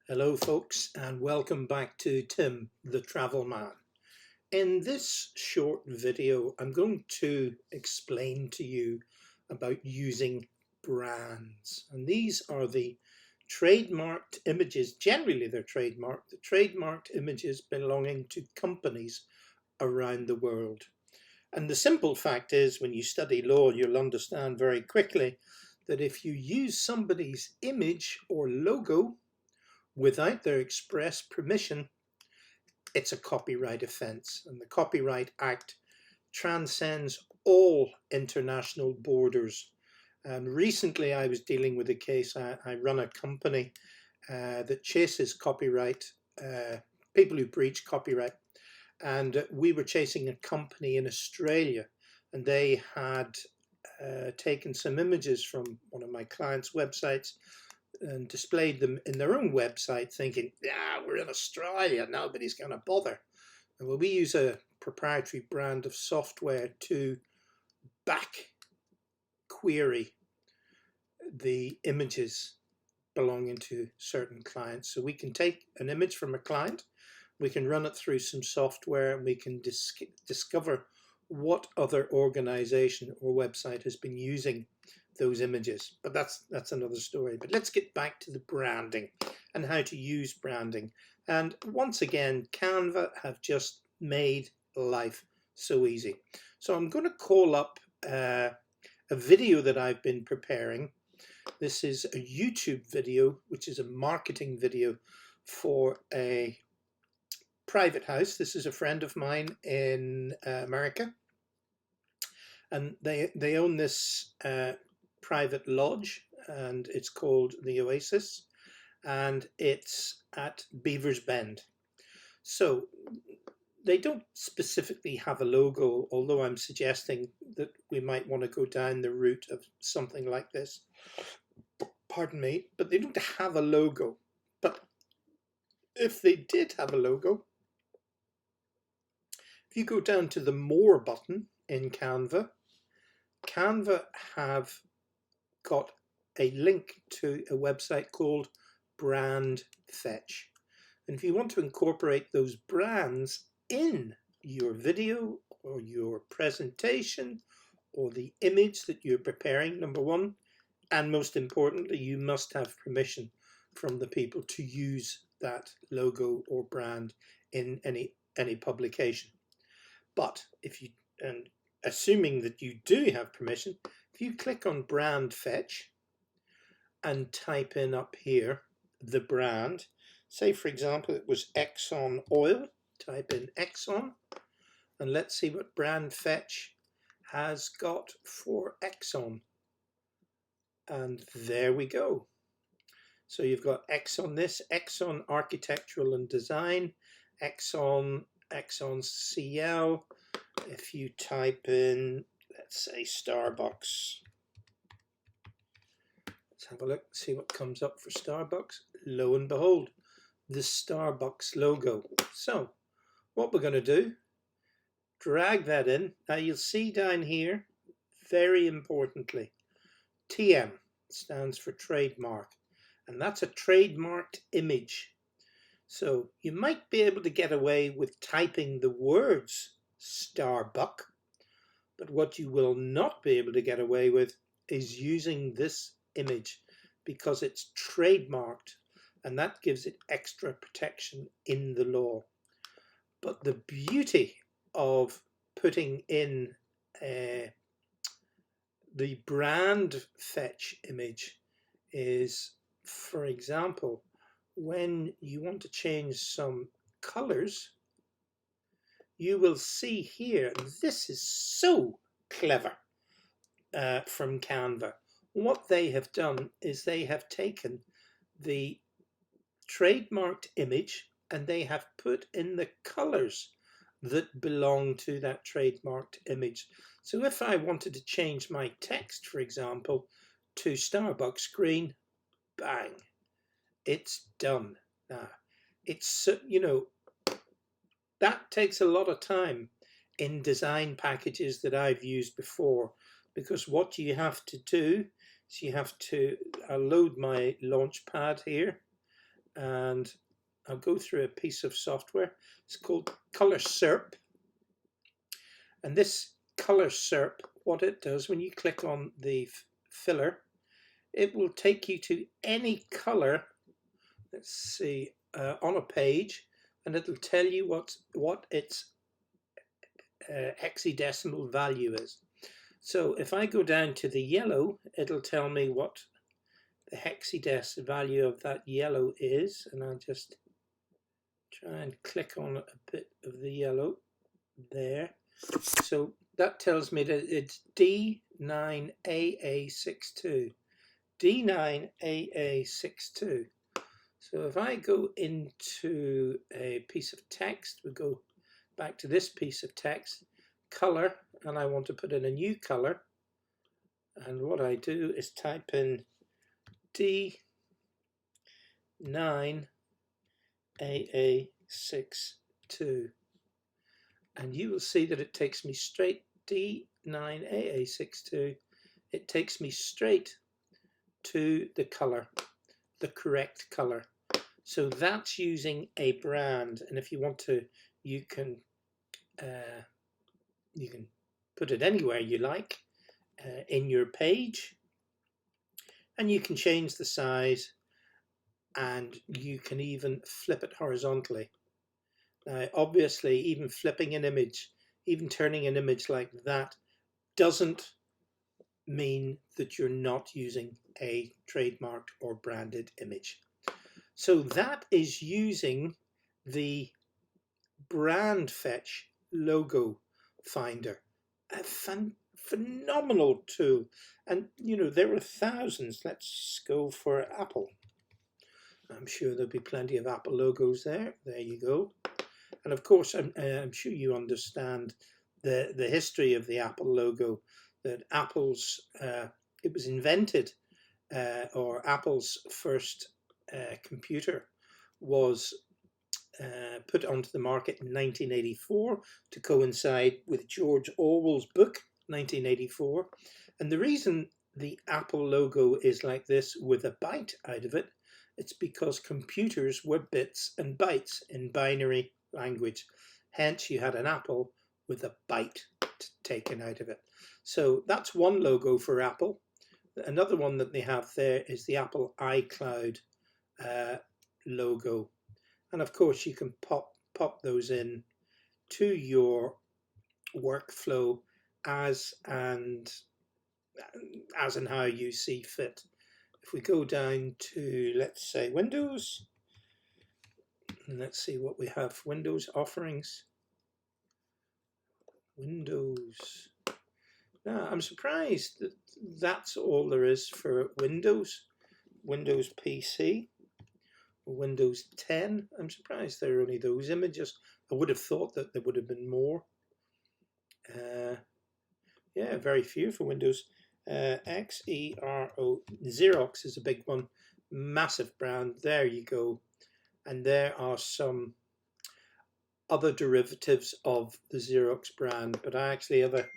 Hello folks, and welcome back to Tim the Travel Man. In this short video I'm going to explain to you about using brands, and these are the trademarked images. Generally they're trademarked images belonging to companies around the world. And the simple fact is, when you study law, you'll understand very quickly that if you use somebody's image or logo without their express permission, it's a copyright offence. And the Copyright Act transcends all international borders. And recently I was dealing with a case. I run a company that chases copyright, people who breach copyright. And we were chasing a company in Australia, and they had taken some images from one of my clients' websites and displayed them in their own website, thinking, yeah, we're in Australia, nobody's going to bother. And well, we use a proprietary brand of software to back query the images belonging to certain clients. So we can take an image from a client, we can run it through some software, and we can discover what other organization or website has been using those images. But that's another story. But let's get back to the branding and how to use branding. And once again, Canva have just made life so easy. So I'm going to call up a video that I've been preparing. This is a YouTube video, which is a marketing video for a private house. This is a friend of mine in America, and they own this private lodge, and it's called the Oasis, and it's at Beaver's Bend. So they don't specifically have a logo, although I'm suggesting that we might want to go down the route of something like this. Pardon me, but they don't have a logo. But if they did have a logo, if you go down to the More button in Canva, Canva have got a link to a website called Brandfetch. And if you want to incorporate those brands in your video or your presentation or the image that you're preparing, number one, and most importantly, you must have permission from the people to use that logo or brand in any publication. But if you, and assuming that you do have permission, if you click on Brandfetch and type in up here the brand, say for example it was Exxon Oil, type in Exxon, and let's see what Brandfetch has got for Exxon. And there we go. So you've got Exxon this, Exxon Architectural and Design, Exxon CL. If you type in, let's say Starbucks, let's have a look, see what comes up for Starbucks. Lo and behold, the Starbucks logo. So what we're going to do, drag that in. Now you'll see down here, very importantly, TM stands for trademark, and that's a trademarked image. So you might be able to get away with typing the words Starbuck, but what you will not be able to get away with is using this image, because it's trademarked, and that gives it extra protection in the law. But the beauty of putting in the Brandfetch image is, for example, when you want to change some colors, you will see here, this is so clever from Canva. What they have done is they have taken the trademarked image and they have put in the colors that belong to that trademarked image. So if I wanted to change my text, for example, to Starbucks green, bang, it's done. Now, it's, you know, that takes a lot of time in design packages that I've used before, because what you have to do is you have to load my launch pad here, and I'll go through a piece of software. It's called Color SERP. And this Color SERP, what it does, when you click on the filler, it will take you to any color, let's see, on a page, and it'll tell you what its hexadecimal value is. So if I go down to the yellow, it'll tell me what the hexadecimal value of that yellow is, and I'll just try and click on a bit of the yellow there. So that tells me that it's D9AA62. D9AA62. So if I go into a piece of text, we go back to this piece of text, color, and I want to put in a new color. And what I do is type in D9AA62. And you will see that it takes me straight, D9AA62, it takes me straight to the color, the correct color. So that's using a brand, and if you want to, you can put it anywhere you like in your page, and you can change the size, and you can even flip it horizontally. Now, obviously, even flipping an image, even turning an image like that, doesn't mean that you're not using a trademarked or branded image. So that is using the Brandfetch logo finder, a phenomenal tool. And you know, there are thousands. Let's go for Apple. I'm sure there'll be plenty of Apple logos there. There you go. And of course, I'm sure you understand the history of the Apple logo, that Apple's, it was invented, or Apple's first computer was put onto the market in 1984 to coincide with George Orwell's book, 1984. And the reason the Apple logo is like this with a byte out of it, it's because computers were bits and bytes in binary language. Hence, you had an apple with a byte taken out of it. So that's one logo for Apple. Another one that they have there is the Apple iCloud logo. And of course, you can pop those in to your workflow as and how you see fit. If we go down to, let's say, Windows, and let's see what we have. Windows offerings. Windows. Now, I'm surprised that that's all there is for Windows. Windows PC, Windows 10. I'm surprised there are only those images. I would have thought that there would have been more. Yeah, very few for Windows. XERO. Xerox is a big one. Massive brand. There you go. And there are some other derivatives of the Xerox brand, but I actually have a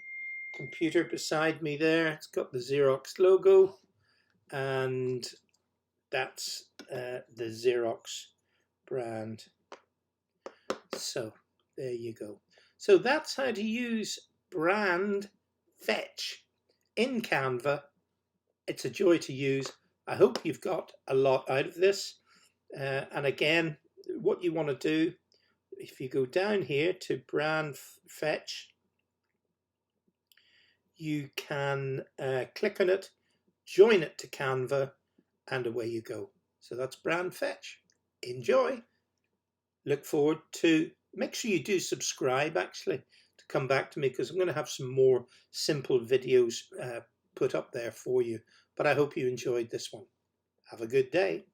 computer beside me there. It's got the Xerox logo, and that's the Xerox brand. So there you go. So that's how to use Brandfetch in Canva. It's a joy to use. I hope you've got a lot out of this. And again, what you want to do, if you go down here to Brandfetch, you can click on it, join it to Canva, and away you go. So that's Brandfetch. Enjoy. Look forward to, make sure you do subscribe actually to come back to me, because I'm going to have some more simple videos put up there for you. But I hope you enjoyed this one. Have a good day.